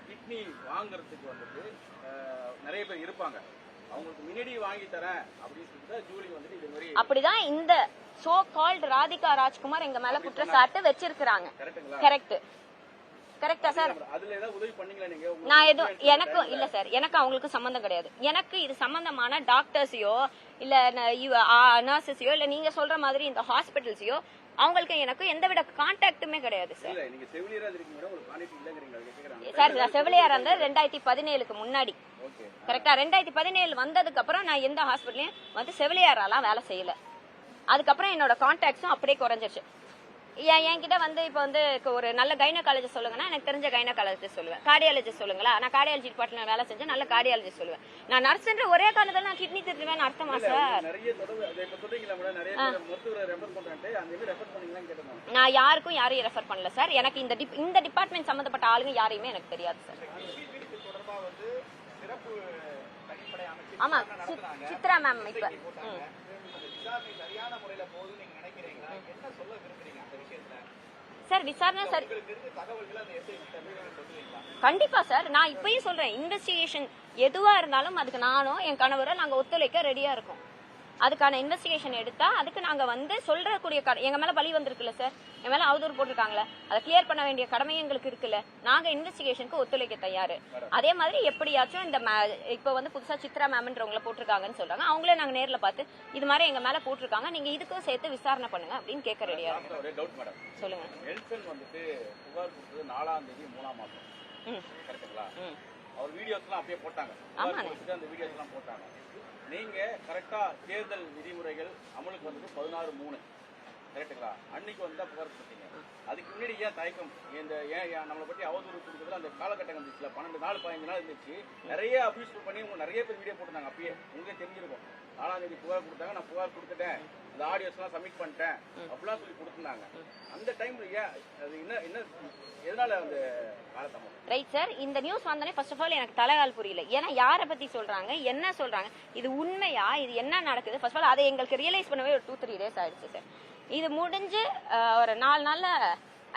கிட்னி வாங்குறதுக்கு வந்துட்டு நிறைய பேர் இருப்பாங்க. அவங்களுக்கு முன்னாடி வாங்கி தரேன் அப்படின்னு சொல்லிட்டு ஜூலி வந்துட்டு இது மாதிரி அப்படிதான் இந்த சோ கால்ட் ராதிகா ராஜ்குமார் எங்க மேல குற்றச்சாட்டு வச்சிருக்காங்க. கரெக்ட் கரெக்டா சார்? அதுல ஏதாவது உதவி பண்ணீங்களா நீங்க? நான் எதுவும் எனக்கும் இல்ல சார். எனக்கு அவங்களுக்கு சம்பந்தம் கிடையாது. எனக்கு இது சம்பந்தமான டாக்டர்ஸையோ இல்ல நர்சஸையோ இல்ல நீங்க சொல்ற மாதிரி இந்த ஹாஸ்பிட்டல்ஸையோ அவங்களுக்கு எனக்கு எந்தவித கான்டாக்டுமே கிடையாது சார். இல்ல நீங்க செவிலியரா இருக்கீங்க மேடம், உங்களுக்கு கான்டாக்ட் இல்லங்கறீங்க. அது கேக்குறாங்க சார். நான் செவிலியரா இருந்த 2017க்கு முன்னாடி. ஓகே கரெக்டா? 2017 வந்ததுக்கு அப்புறம் நான் எந்த ஹாஸ்பிட்டலையும் வந்து செவிலியராலாம் வேலை செய்யல. அதுக்கப்புறம் என்னோட கான்டாக்ட்ஸும் அப்படியே குறைஞ்சிருச்சு. என்கிட்ட வந்து இப்ப வந்து ஒரு நல்ல கைனகாலஜிஸ்ட் சொல்லுங்கன்னா எனக்கு தெரிஞ்ச கைனகாலஜிஸ்ட் சொல்லுவேன். கார்டியாலஜிஸ்ட் சொல்லுங்களா, நான் கார்டியாலஜி டிபார்ட்மெண்ட் வேலை செஞ்சேன், நல்ல கார்டியாலஜிஸ்ட் சொல்லுவேன். நான் நர்ஸ்ன்ற ஒரே காரணத்துல நான் கிட்னி திருடுவேன் அர்த்தமா சார்? நிறைய தொடர்பு இப்ப சொல்றீங்களா மேடம், நிறைய பேர் மருத்துவரை ரெஃபர் பண்றாங்க. அந்த இது ரெஃபர் பண்ணீங்களான்னு கேட்டேன். நான் யாரையும் ரெஃபர் பண்ணல சார். எனக்கு இந்த டிபார்ட்மெண்ட் சம்பந்தப்பட்ட ஆளுங்க யாரையுமே எனக்கு தெரியாது சார். ஆமா சித்ரா மேம் இப்ப சார் விசாரணை சார் கண்டிப்பா சார். நான் இப்பயும் சொல்றேன், இன்வெஸ்டிகேஷன் எதுவா இருந்தாலும் அதுக்கு நானும் என் கணவரை நாங்க ஒத்துழைக்க ரெடியா இருக்கோம். அதுக்கான இன்வெஸ்டிகேஷன் எடுத்தா அதுக்கு நாங்க வந்து சொல்றக்கூடிய எங்க மேல பழி வந்திருக்குல்ல சார், என் மேல அவதூறு போட்டிருக்காங்களே, அதை கிளியர் பண்ண வேண்டிய கடமை எங்களுக்கு இருக்குல்ல. நாங்க இன்வெஸ்டிகேஷனுக்கு ஒத்துழைக்க தயாரு. அதே மாதிரி எப்படியாச்சும் இந்த இப்ப வந்து புதுசா சித்ரா மேம்ன்றவங்களை போட்டிருக்காங்கன்னு சொல்றாங்க, அவங்களே நாங்க நேர்ல பார்த்து இது மாதிரி எங்க மேல போட்டிருக்காங்க, நீங்க இதுக்கும் சேர்த்து விசாரணை பண்ணுங்க அப்படின்னு கேட்க ரெடியா இருக்கு. சொல்லுங்க. நெல்சன் வந்துட்டு புகார் கொடுத்தது 4ஆம் தேதி 3ஆம் மாசம் கரெக்ட்டுங்களா? அவர் வீடியோஸ்லாம் அப்படியே போட்டாங்க, அந்த வீடியோஸ்லாம் போட்டாங்க. நீங்க கரெக்டா தேர்தல் விதிமுறைகள் அமலுக்கு வந்துட்டு 16/3 கரெக்டுங்களா? அன்னைக்கு வந்து புகார் கொடுத்தீங்க. அதுக்கு முன்னாடி ஏன் தயக்கம்? ஏன் நம்மளை பற்றி அவதூறு கொடுக்குறதுல அந்த காலகட்டம் இருந்துச்சுல, 12 நாள் 15 நாள் இருந்துச்சு. நிறைய அபியூஸ் பண்ணி உங்க நிறைய பேர் வீடியோ போட்டுருந்தாங்க. அப்பயே உங்களுக்கே தெரிஞ்சிருக்கும். 4ஆம் தேதி புகார் கொடுத்தாங்க, நான் புகார் கொடுத்துட்டேன், இந்த ஆடியோஸ்லாம் சப்மிட் பண்ணிட்டேன் அப்படிலாம் சொல்லி கொடுத்துருந்தாங்க. அந்த டைம்ல ஏன் அது என்ன எதனால அந்த காலதாமதம்? Right sir. இந்த நியூஸ் வந்தோடனே ஃபர்ஸ்ட் ஆஃப் ஆல் எனக்கு தலைகால் புரியல. ஏன்னா யாரை பத்தி சொல்றாங்க, என்ன சொல்றாங்க, இது உண்மையா, இது என்ன நடக்குது, ஃபர்ஸ்ட் ஆஃப் ஆல் அதை எங்களுக்கு ரியலைஸ் பண்ணவே ஒரு 2-3 days ஆயிடுச்சு சார். இது முடிஞ்சு ஒரு 4 நாள்ல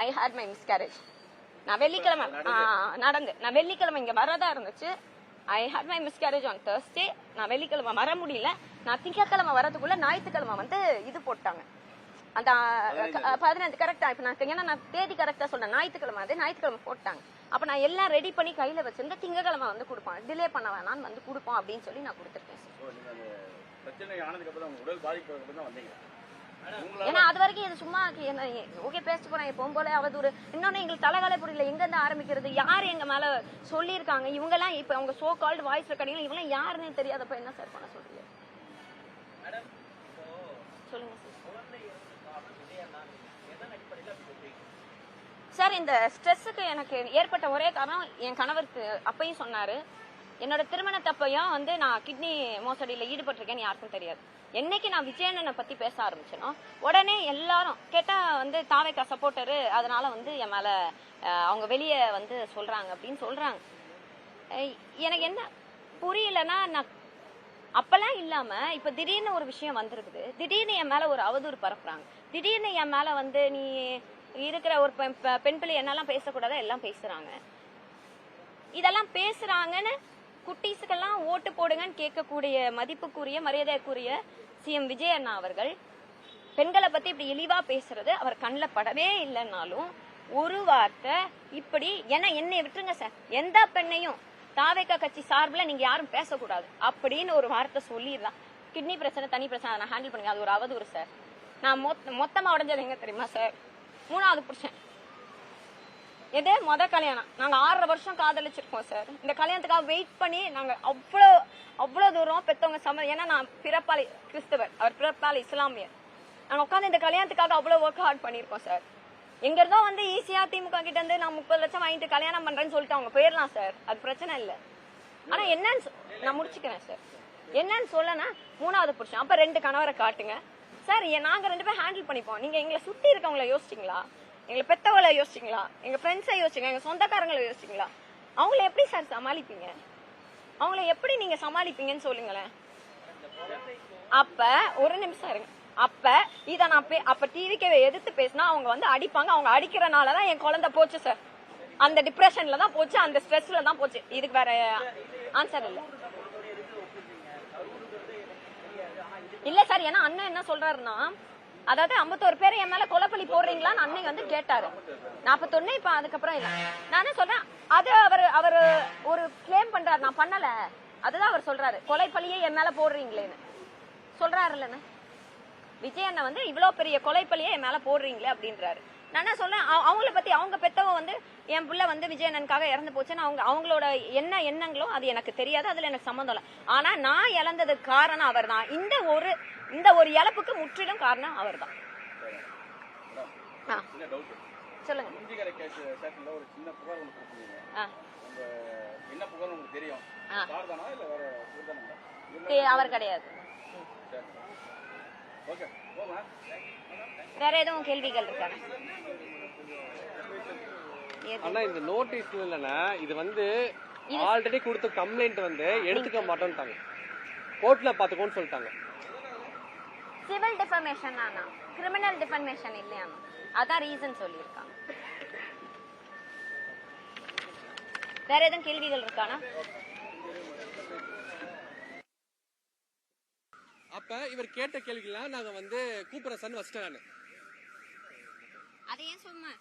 ஐ ஹேட் மை மிஸ்கேரேஜ். நான் வெள்ளிக்கிழமை நான் வெள்ளிக்கிழமை இங்க வரதா இருந்துச்சு. I hate my miscarriage on Thursday. நான் வெள்ளிக்கிழமை வர முடியல. நான் திங்கட்கிழமை வரதுக்குள்ள ஞாயிற்றுக்கிழமை வந்து இது போட்டாங்க, அந்த 15 கரெக்டா. இப்ப நான் தேதி கரெக்டா சொன்னேன், ஞாயிற்றுக்கிழமை போட்டாங்க. அப்ப நான் எல்லாம் ரெடி பண்ணி கையில வச்சிருந்த திங்கட்கிழமை வந்து கொடுப்போம், டிலே பண்ண வேணாம்னு வந்து கொடுப்போம் அப்படின்னு சொல்லி நான் கொடுத்துருக்கேன். பிரச்சனை ஆனதுக்கு அப்புறம் உடல் பாதிப்பு தான் வந்தீங்க. ஏன்னா அது வரைக்கும் இது சும்மா ஓகே பேசிட்டு போறேன் எப்பவும் போல அவதூறு. இன்னொன்னு எங்களுக்கு தலைகால புரியல, எங்க இருந்து ஆரம்பிக்கிறது, யாரு எங்க மேல சொல்லியிருக்காங்க, இவங்க எல்லாம் இப்ப அவங்க சோ கால்டு வாய்ஸ் ரெக்கார்டிங் இவங்க யாருன்னு தெரியாதப்ப என்ன சார் பண்ண சொல்றீங்க? சொல்லுங்க சார். இந்த ஸ்ட்ரெஸ்ஸுக்கு எனக்கு ஏற்பட்ட ஒரே காரணம் என் கணவருக்கு அப்பயும் சொன்னாரு, என்னோட திருமணத்தப்பையும் வந்து நான் கிட்னி மோசடியில ஈடுபட்டிருக்கேன்னு யாருக்கும் தெரியாது. என்னைக்கு நான் விஜயண்ணனை பத்தி பேச ஆரம்பிச்சேனோ உடனே எல்லாரும் கேட்டா வந்து தாவேக்கா சப்போர்ட்டரு, அதனால வந்து என் மேல அவங்க வெளியே வந்து சொல்றாங்க அப்படின்னு சொல்றாங்க. எனக்கு என்ன புரியலன்னா, நான் அப்பெல்லாம் இல்லாம இப்ப திடீர்னு ஒரு விஷயம் வந்திருக்குது, திடீர்னு என் மேல ஒரு அவதூறு பரப்புறாங்க, திடீர்னு என் மேல வந்து நீ இருக்கிற ஒரு பெண் பிள்ளை என்னெல்லாம் பேசக்கூடாத எல்லாம் பேசுறாங்க. இதெல்லாம் பேசுறாங்கன்னு குட்டீஸுக்கெல்லாம் ஓட்டு போடுங்கன்னு கேட்கக்கூடிய மதிப்புக்குரிய மரியாதைக்குரிய சிஎம் விஜய் அண்ணா அவர்கள் பெண்களை பத்தி இப்படி இழிவா பேசுறது அவர் கண்ணில் படவே இல்லைன்னாலும் ஒரு வார்த்தை இப்படி என்னை விட்டுருங்க சார், எந்த பெண்ணையும் தாவேகா கட்சி சார்பில் நீங்க யாரும் பேசக்கூடாது அப்படின்னு ஒரு வார்த்தை சொல்லிடலாம். கிட்னி பிரச்சனை தனி பிரச்சனை நான் ஹேண்டில் பண்ணுங்க, அது ஒரு அவதூறு சார். நான் மொத்தமா உடஞ்சது எங்க தெரியுமா சார், 3வது புருஷன். எது கல்யாணம் நாங்க 6 வருஷம் காதலிச்சிருக்கோம் சார். இந்த கல்யாணத்துக்காக வெயிட் பண்ணி நாங்க அவ்வளோ தூரம் பெற்றவங்க ஏன்னா நான் பிறப்பாளி கிறிஸ்தவர், அவர் பிறப்பாளி இஸ்லாமியர். நாங்க உட்காந்து இந்த கல்யாணத்துக்காக அவ்வளோ ஒர்க் ஹார்ட் பண்ணியிருக்கோம் சார். எங்க இருந்தோ வந்து ஈஸியா திமுக கிட்ட இருந்து நான் 30 லட்சம் வாங்கிட்டு கல்யாணம் பண்றேன்னு சொல்லிட்டு அவங்க போயிடலாம் சார், அது பிரச்சனை இல்லை. ஆனா என்னன்னு நான் முடிச்சுக்கிறேன் சார், என்னன்னு சொல்லனா 3வது புருஷன், அப்ப 2 கணவரை காட்டுங்க சார். நாங்க 2 பேரும் ஹேண்டில் பண்ணிப்போம். நீங்க எங்களை சுத்தி இருக்கவங்களை யோசிச்சிங்களா, எங்களை பெத்தவங்களை யோசிச்சிங்களா, எங்க ஃப்ரெண்ட்ஸை யோசிச்சிங்க, எங்க சொந்தக்காரங்களை யோசிச்சிங்களா? அவங்கள எப்படி சார் சமாளிப்பீங்க, அவங்கள எப்படி நீங்க சமாளிப்பீங்கன்னு சொல்லுங்களேன். அப்ப ஒரு நிமிஷம் இருங்க, அப்ப இத நான் அப்ப டிவிக்கு எதிர்த்து பேசினா அவங்க வந்து அடிப்பாங்க, அவங்க அடிக்கிறனாலதான் என் குழந்தை போச்சு சார், அந்த டிப்ரெஷன்ல தான் போச்சு, அந்த ஸ்ட்ரெஸ்ல தான் போச்சு. இதுக்கு வேற ஆன்சர் இல்ல சார். ஏன்னா அண்ணன் என்ன சொல்றாருன்னா, அதாவது 51 பேரை என் மேல கொலைப்பள்ளி போடுறீங்களான்னு அன்னைக்கு வந்து கேட்டாரு. 41 இப்ப அதுக்கப்புறம் இல்ல. நான் என்ன சொல்றேன், அது அவர் ஒரு கிளைம் பண்றாரு, நான் பண்ணல, அதுதான் அவர் சொல்றாரு, கொலைப்பள்ளியே என் மேல போடுறீங்களேன்னு சொல்றாரு இல்லன்னு. விஜய் அண்ணா வந்து இவ்வளவு பெரிய கொலைப்பள்ளியே என் மேல போடுறீங்களே அப்படின்றாரு. நான் என்ன சொல்றேன், அவங்கள பத்தி அவங்க பெத்தவ வந்து என் புள்ள வந்து விஜய் அண்ணனுக்காக இறந்து போச்சுன்னு அவங்களோட என்ன எண்ணங்களோ அது எனக்கு தெரியாது, அதுல எனக்கு சம்மந்தம் இல்லை. ஆனா நான் இழந்ததுக்கு காரணம் அவர் தான். இந்த ஒரு இழப்புக்கு முற்றிலும் காரணம் அவர் தான். சொல்லுங்க. ஒரு சின்ன புகார் ஒன்று கொடுத்தீங்க, என்ன புகார் உங்களுக்கு தெரியும்? அவர் கிடையாது. வேற எதுவும் கேள்விகள் இருக்கா? ஆனா இந்த நோட்டீஸ் இல்லைன்னா இது வந்து ஆல்ரெடி கொடுத்த கம்ப்ளைண்ட் வந்து எடுத்துக்க மாட்டோம்ட்டாங்க, கோர்ட்ல பாத்துக்கோன்னு சொல்லிட்டாங்க. சிவில் டிஃபமேஷன் ஆனா கிரிமினல் டிஃபமேஷன் இல்லையா, அதான் ரீசன் சொல்லியிருக்காங்க. வேற எதுவும் கேள்விகள் இருக்கானா? அப்ப இவர் கேட்ட கேள்விகள்லாம் நாங்க வந்து கூப்பிடுற சன் வச்சிட்டாங்க. அது ஏன் சும்மா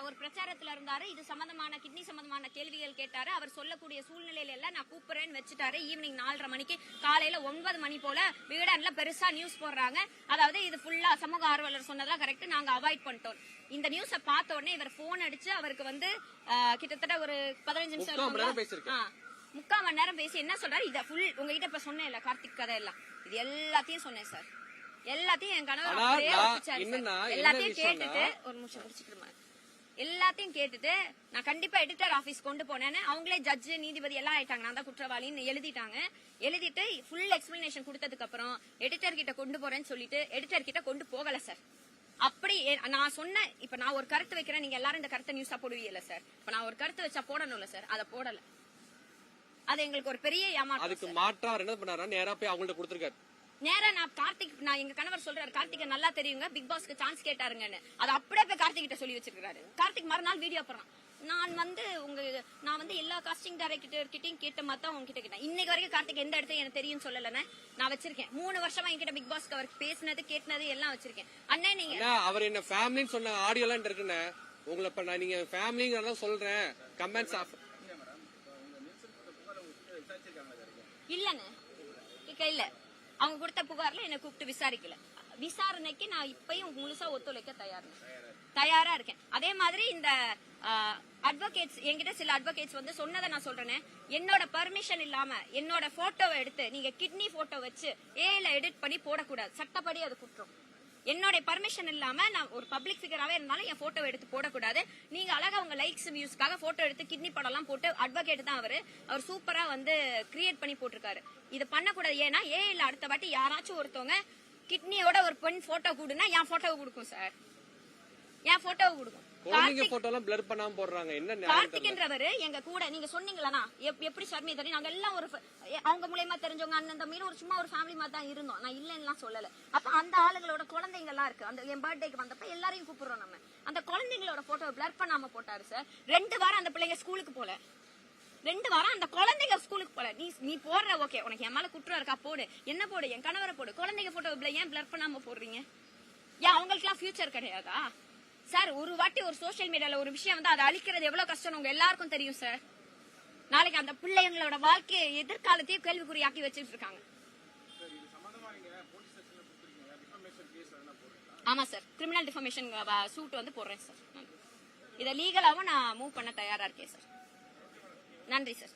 ஒரு பிரச்சாரத்துல இருந்தாரு, இது சம்பந்தமான கிட்னி சம்பந்தமான கேள்விகள் கேட்டாரு, அவர் சொல்லக்கூடிய சூழ்நிலையில எல்லாம் நான் கூப்பிடுறேன்னு வச்சுட்டாரு. ஈவினிங் 4:30 மணிக்கு, காலையில 9 மணி போல வீடான்ல பெருசா நியூஸ் போடுறாங்க. அதாவது இது ஃபுல்லா சமூக ஆர்வலர் சொன்னதெல்லாம் கரெக்ட், நாங்க அவாய்ட் பண்ணிட்டோம். இந்த நியூஸ பார்த்த உடனே இவர் போன் அடிச்சு அவருக்கு வந்து கிட்டத்தட்ட ஒரு 15 நிமிஷம் 3/4 மணி நேரம் பேசி என்ன சொல்றாரு, இத ஃபுல் உங்ககிட்ட இப்ப சொன்னேன் இல்ல கார்த்திக் கதை எல்லாம், இது எல்லாத்தையும் சொன்னேன் சார். எல்லாத்தையும் என் கணவர் எல்லாத்தையும் கேட்டுட்டு ஒரு நிமிஷம் முடிச்சுட்டு எல்லாத்தையும் கேட்டுட்டு நான் கண்டிப்பா எடிட்டர் ஆபீஸ் கொண்டு போனேன்னு அவங்களே ஜட்ஜ் நீதிபதி எல்லாம் ஆயிட்டாங்க, நான் தான் குற்றவாளின்னு எழுதிட்டாங்க. எழுதிட்டு ஃபுல் எக்ஸ்பிளனேஷன் கொடுத்ததுக்கு அப்புறம் எடிட்டர் கிட்ட கொண்டு போறேன்னு சொல்லிட்டு எடிட்டர் கிட்ட கொண்டு போகல சார். அப்படி நான் சொன்னேன், இப்ப நான் ஒரு கருத்து வைக்கிறேன், நீங்க எல்லாரும் இந்த கருத்தை நியூஸா போடுவீங்கல்ல சார், இப்ப நான் ஒரு கருத்து வச்சா போடணும்ல சார், அதை போடல. அது எங்களுக்கு ஒரு பெரிய ஏமாற்றம். அதுக்கு மாற்றா என்ன பண்ணாரா, நேரா போய் அவங்கள்ட்ட கொடுத்திருக்காரு. நேரா நான் எங்க கணவர் சொல்றாரு, கார்த்திக் நல்லா தெரியுங்க, பிக் பாஸ்க்கு சான்ஸ் கேட்டாருங்கன்னு. அது அப்படியே போய் கார்த்திக் கிட்ட சொல்லி வச்சிருக்காரு. கார்த்திக் மறுநாள் வீடியோ போறான், நான் வந்து எல்லா காஸ்டிங் டைரக்டர் கிட்டையும் கேட்ட மாதிரி தான் உங்ககிட்ட கேட்டேன். இன்னைக்கு வரைக்கும் கார்த்திக் எந்த இடத்துல எனக்கு தெரியும் சொல்லலன்னு நான் வச்சிருக்கேன். 3 வருஷமா என்கிட்ட பிக் பாஸ்க்கு அவருக்கு பேசினது கேட்டது எல்லாம் வச்சிருக்கேன். அண்ணே நீங்க அவர் என்ன ஃபேமிலின்னு சொன்ன ஆடியோ எல்லாம் இருக்குன்னு உங்களை இப்ப நான் நீங்க ஃபேமிலிங்கிறத சொல்றேன் கமெண்ட்ஸ் ஆஃப் இல்லன்னு இல்ல. அவங்க கொடுத்த புகார்ல என்ன கூப்பிட்டு விசாரிக்கல. விசாரணைக்கு நான் இப்பயும் முழுசா ஒத்துழைக்க தயாரா இருக்கேன். அதே மாதிரி இந்த அட்வொகேட்ஸ் என்கிட்ட சில அட்வொகேட்ஸ் வந்து சொன்னதை நான் சொல்றேன், என்னோட பர்மிஷன் இல்லாம என்னோட போட்டோவை எடுத்து நீங்க கிட்னி போட்டோ வச்சு ஏல எடிட் பண்ணி போடக்கூடாது, சட்டப்படி அது குற்றம். என்னோட பர்மிஷன் இல்லாம நான் ஒரு பப்ளிக் ஃபிகராவே இருந்தாலும் என் போட்டோ எடுத்து போடக்கூடாது. நீங்க அழகா உங்க லைக்ஸ் வியூஸ்க்காக போட்டோ எடுத்து கிட்னி படம் எல்லாம் போட்டு அட்வொகேட் தான் அவர் சூப்பரா வந்து கிரியேட் பண்ணி போட்டிருக்காரு. இது பண்ணக்கூடாது. ஏன்னா ஏல அடுத்த வாட்டி யாராச்சும் ஒருத்தவங்க கிட்னியோட ஒரு பெண் போட்டோ கொடுனா என் போட்டோவை கொடுக்கும் சார், என் போட்டோவை கொடுக்கும். குழந்தைங்க போட்டோ எல்லாம் பிளர் பண்ணாம போடுறாங்க. என்ன நியாயம் தெரியல. கார்த்திக்ன்றவரு எங்க கூட நீங்க சொன்னீங்களா எப்படி ஷர்மி தெரியும், நாங்க எல்லாம் ஒரு அவங்க மூலியமா தெரிஞ்சவங்க அண்ணன் தம்பி ஒரு சும்மா ஒரு ஃபேமிலி மாதிரி தான் இருந்தோம். நான் இல்லைன்னா சொல்லல. அப்ப அந்த ஆளுங்களோட குழந்தைங்க எல்லாம் இருக்கு. அந்த என் பர்த்டேக்கு வந்தப்ப எல்லாரையும் கூப்பிடுறோம் நம்ம. அந்த குழந்தைங்களோட போட்டோ பிளர் பண்ணாம போட்டாரு சார். 2 வாரம் அந்த பிள்ளைங்க ஸ்கூலுக்கு போல. 2 வாரம் அந்த குழந்தைங்க ஸ்கூலுக்கு போல. நீ போடுற ஓகே, உனக்கு என் மேல குற்றம் இருக்கா போடு, என்ன போடு, என் கணவரை போடு. குழந்தைங்க போட்டோ ஏன் பிளர் பண்ணாம போடுறீங்க? ஏன் அவங்களுக்கு எல்லாம் ஃபியூச்சர் கிடையாதா சார்? ஒரு வாட்டி ஒரு சோசியல் மீடியால ஒரு விஷயம் வந்து அதை அழிக்கிறது எவ்வளவு கஷ்டம் உங்க எல்லாருக்கும் தெரியும் சார். நாளைக்கு அந்த பிள்ளைங்களோட வாழ்க்கையை எதிர்காலத்தையும் கேள்விக்குறியாக்கி வச்சிட்டு இருக்காங்க. ஆமா சார், கிரிமினல் டிஃபமேஷன் சூட் வந்து போடுறேன் சார். இதை லீகலாவும் நான் மூவ் பண்ண தயாரா இருக்கேன் சார். நன்றி சார்.